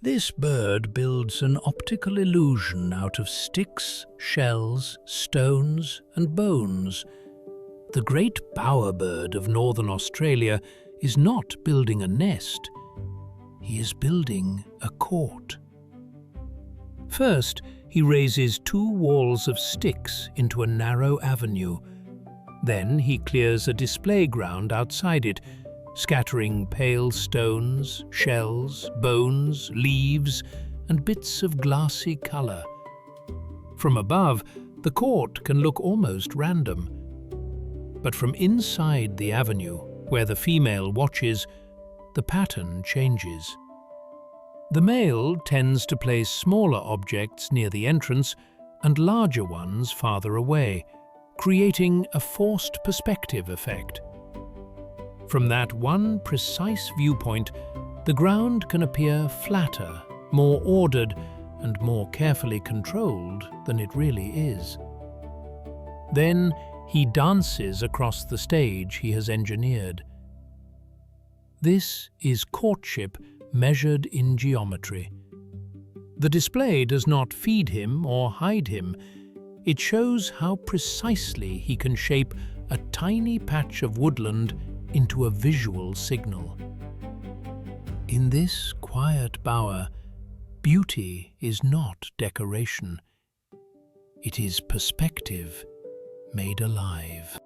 This bird builds an optical illusion out of sticks, shells, stones, and bones. The great bowerbird of northern Australia is not building a nest. He is building a court. First, he raises 2 walls of sticks into a narrow avenue. Then he clears a display ground outside it, scattering pale stones, shells, bones, leaves, and bits of glassy colour. From above, the court can look almost random. But from inside the avenue, where the female watches, the pattern changes. The male tends to place smaller objects near the entrance and larger ones farther away, creating a forced perspective effect. From that one precise viewpoint, the ground can appear flatter, more ordered, and more carefully controlled than it really is. Then he dances across the stage he has engineered. This is courtship measured in geometry. The display does not feed him or hide him. It shows how precisely he can shape a tiny patch of woodland into a visual signal. In this quiet bower, beauty is not decoration. It is perspective made alive.